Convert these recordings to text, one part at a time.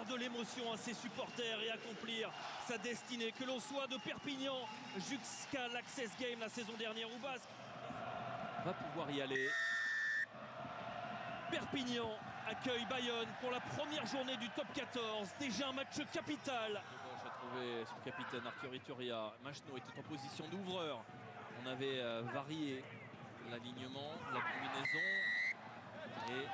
faire de l'émotion à ses supporters et accomplir sa destinée, que l'on soit de Perpignan jusqu'à l'Access Game la saison dernière ou Basque va pouvoir y aller. Perpignan accueille Bayonne pour la première journée du top 14. Déjà un match capital. A trouvé son capitaine Arthur Ituria. Machno était en position d'ouvreur. On avait varié l'alignement, la combinaison. Et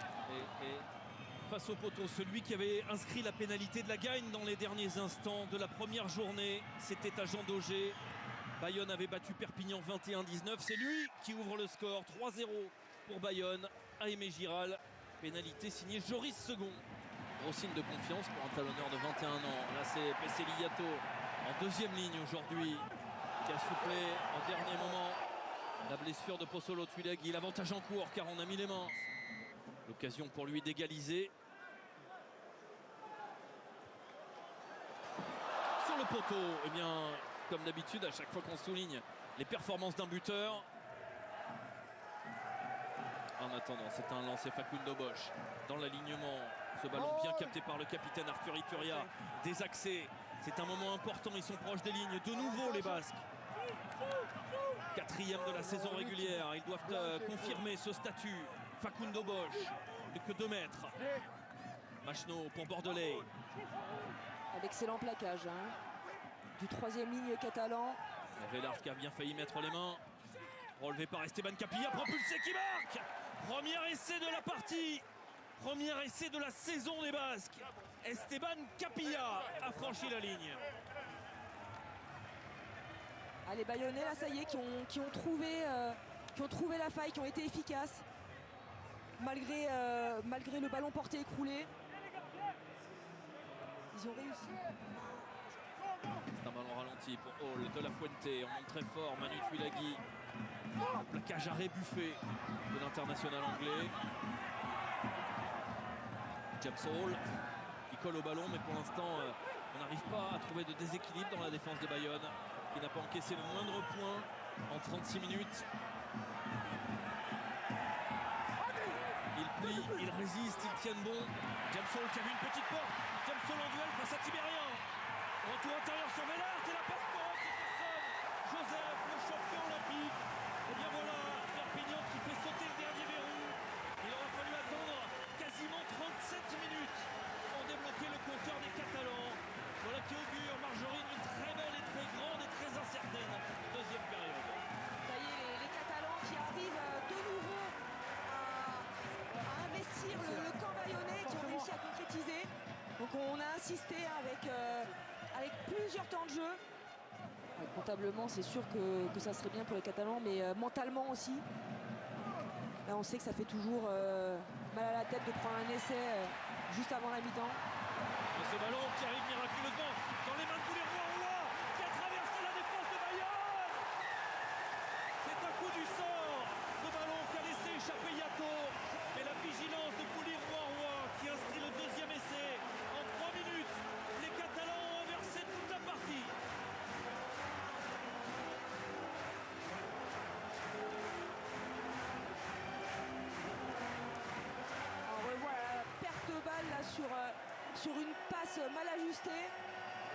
face au poteau, celui qui avait inscrit la pénalité de la gagne dans les derniers instants de la première journée, c'était à Jean Daugé. Bayonne avait battu Perpignan 21-19. C'est lui qui ouvre le score. 3-0 pour Bayonne à Aimé Giral. Pénalité signée Joris Second. Gros signe de confiance pour un talonneur de 21 ans. Là, c'est Pesseliato en deuxième ligne aujourd'hui qui a soufflé en dernier moment la blessure de Pozzolo Tuilagi. L'avantage en cours car on a mis les mains. L'occasion pour lui d'égaliser. Sur le poteau, eh bien, comme d'habitude, à chaque fois qu'on souligne les performances d'un buteur. En attendant, c'est un lancer Facundo Bosch dans l'alignement. Ce ballon bien capté par le capitaine Arthur Ituria. Désaxé, c'est un moment important, ils sont proches des lignes. De nouveau les Basques. 4e de la saison régulière, ils doivent confirmer ce statut. Facundo Bosch, plus que 2 mètres. Machno pour Bordelais. L'excellent plaquage du 3e ligne catalan. Vélard qui a bien failli mettre les mains. Relevé par Esteban Capilla, propulsé qui marque. Premier essai de la partie. Premier essai de la saison des Basques. Esteban Capilla a franchi la ligne. Les Bayonnais, là, ça y est, qui ont trouvé la faille, qui ont été efficaces. Malgré le ballon porté écroulé. Ils ont réussi. C'est un ballon ralenti pour Hall de la Fuente. On monte très fort, Manu Tuilagi. Le plaquage à rébuffé de l'international anglais. James Hall qui colle au ballon, mais pour l'instant on n'arrive pas à trouver de déséquilibre dans la défense de Bayonne, qui n'a pas encaissé le moindre point en 36 minutes. Ils plient, ils résistent, ils tiennent bon. James Hall qui a vu une petite porte. James Hall en duel face à Tibérien. Retour intérieur sur Vélard et la passe pour personne. Joseph, le champion olympique. Et bien voilà, Perpignan qui fait sauter le dernier verrou. Il aura fallu attendre quasiment 37 minutes pour débloquer le compteur des Catalans. Voilà qui augure, Marjorie, une très belle et très grande et très incertaine deuxième période. Ça y est, les Catalans qui arrivent de nouveau à investir le camp bayonnais, qui ont réussi à concrétiser. Donc on a insisté avec plusieurs temps de jeu. Comptablement, c'est sûr que ça serait bien pour les Catalans, mais mentalement aussi. Là, on sait que ça fait toujours mal à la tête de prendre un essai juste avant la mi-temps. Et ce ballon qui arrive miraculeusement dans les mains de Bouliroua qui a traversé la défense de Bayonne. C'est un coup du sort. Ce ballon qui a laissé échapper Yato. Et la vigilance de Bouliroua qui inscrit le deuxième essai en 3 minutes. Les Catalans ont inversé toute la partie. On revoit la perte de balle là, sur une passe mal ajustée.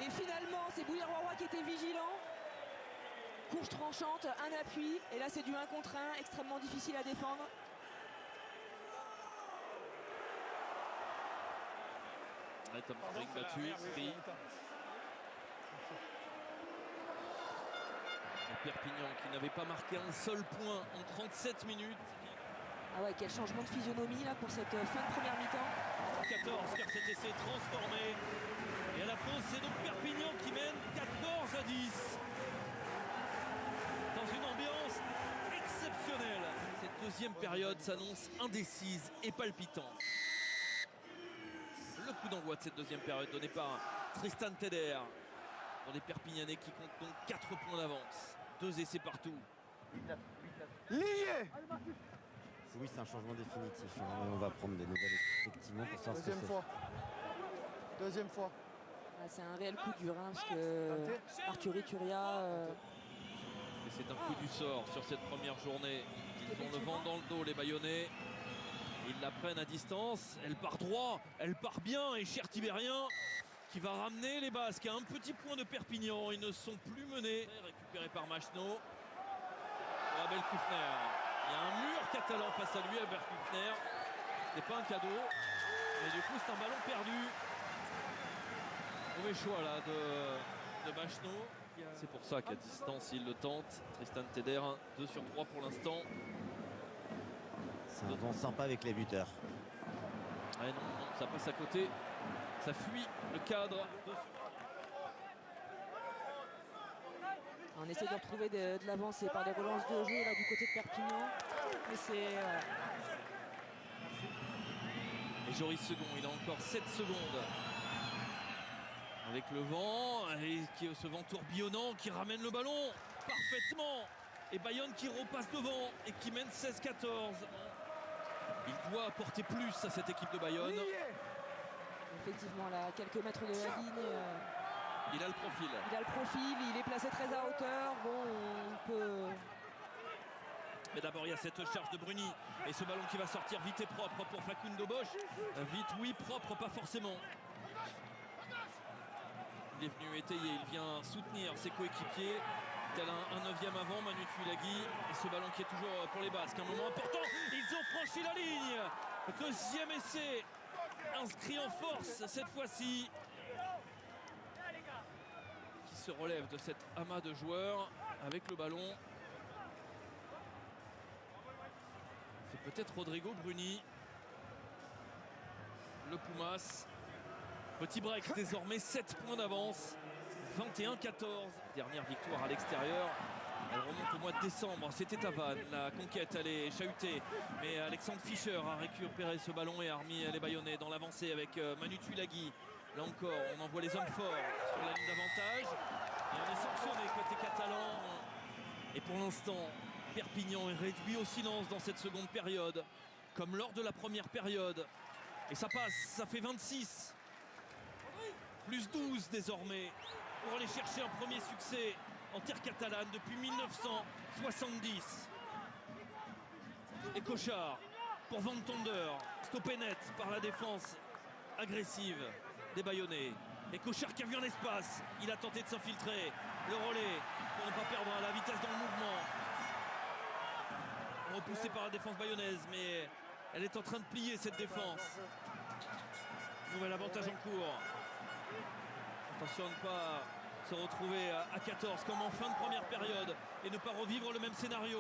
Et finalement, c'est Bouliroua qui était vigilant. Course tranchante, un appui. Et là, c'est du 1 contre 1, extrêmement difficile à défendre. Tom Spring battu, pris. Et Perpignan qui n'avait pas marqué un seul point en 37 minutes. Ah ouais, quel changement de physionomie là pour cette fin de première mi-temps. 14 car cet essai est transformé. Et à la pause, c'est donc Perpignan qui mène 14-10. Dans une ambiance exceptionnelle. Cette deuxième période s'annonce indécise et palpitante. Le coup d'envoi de cette deuxième période donné par Tristan Teder pour les Perpignanais qui comptent donc 4 points d'avance. 2 essais partout. Lié. Oui, c'est un changement définitif. On va prendre des nouvelles effectivement pour savoir ce que c'est. Deuxième fois. Ah, c'est un réel coup dur parce que Arthur Ituria. Et c'est un coup du sort sur cette première journée. Ils ont le vent dans le dos, les Bayonnais. Ils la prennent à distance, elle part droit, elle part bien, et Cher Tibérien qui va ramener les Basques à un petit point de Perpignan. Ils ne sont plus menés. Récupéré par Machno. Abel Kufner. Il y a un mur catalan face à lui, Abel Kufner. Ce n'est pas un cadeau. Et du coup, c'est un ballon perdu. Mauvais choix là de Machno. C'est pour ça qu'à distance, il le tente. Tristan Teder, 2 sur 3 pour l'instant. C'est un vent sympa avec les buteurs. Ouais, non, ça passe à côté. Ça fuit le cadre. On essaie de retrouver de l'avancée par des relances de jeu là du côté de Perpignan. Mais c'est... Et Joris Second, il a encore 7 secondes. Avec le vent, et ce vent tourbillonnant qui ramène le ballon parfaitement. Et Bayonne qui repasse devant et qui mène 16-14. Il doit apporter plus à cette équipe de Bayonne. Effectivement, là, quelques mètres de la ligne. Il a le profil. Il a le profil, il est placé très à hauteur. Bon, on peut... Mais d'abord, il y a cette charge de Bruni. Et ce ballon qui va sortir vite et propre pour Facundo Bosch. Vite, oui, propre, pas forcément. Il est venu étayer, il vient soutenir ses coéquipiers. Tel un 9e avant, Manu Tuilagi. Et ce ballon qui est toujours pour les Basques. Un moment important, ils ont franchi la ligne. Deuxième essai, inscrit en force cette fois-ci. Qui se relève de cet amas de joueurs avec le ballon. C'est peut-être Rodrigo Bruni. Le Pumas. Petit break désormais, 7 points d'avance. 21-14. Dernière victoire à l'extérieur. Elle remonte au mois de décembre. C'était à Vannes. La conquête, elle est chahutée. Mais Alexandre Fischer a récupéré ce ballon et a remis les Bayonnais dans l'avancée avec Manu Tuilagi. Là encore, on envoie les hommes forts sur la ligne d'avantage. Et on est sanctionné côté catalan. Et pour l'instant, Perpignan est réduit au silence dans cette seconde période. Comme lors de la première période. Et ça passe, ça fait 26. Plus 12 désormais. Pour aller chercher un premier succès en terre catalane depuis 1970. Et Cochard pour Van Tonder. Stoppé net par la défense agressive des Bayonnais. Et Cochard qui a vu un espace. Il a tenté de s'infiltrer. Le relais pour ne pas perdre la vitesse dans le mouvement. Repoussé par la défense bayonnaise, mais elle est en train de plier cette défense. Nouvel avantage en cours. Attention à ne pas se retrouver à 14 comme en fin de première période et ne pas revivre le même scénario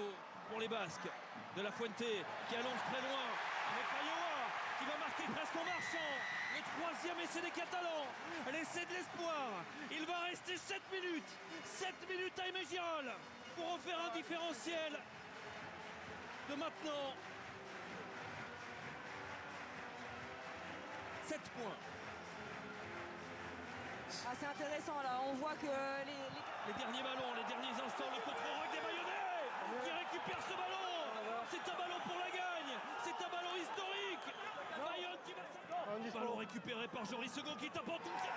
pour les Basques. De La Fuente qui allonge très loin avec Payoa qui va marquer presque en marchant. Le troisième essai des Catalans, l'essai de l'espoir. Il va rester 7 minutes. 7 minutes à Aimé Giral pour refaire un différentiel de maintenant. 7 points. Ah, c'est intéressant là, on voit que les derniers ballons, les derniers instants, le contre-rock des Bayonnais qui récupère ce ballon. C'est un ballon pour la gagne, c'est un ballon historique. Bayonne qui va s'arrêter. Ballon récupéré par Joris Second qui tape en touche.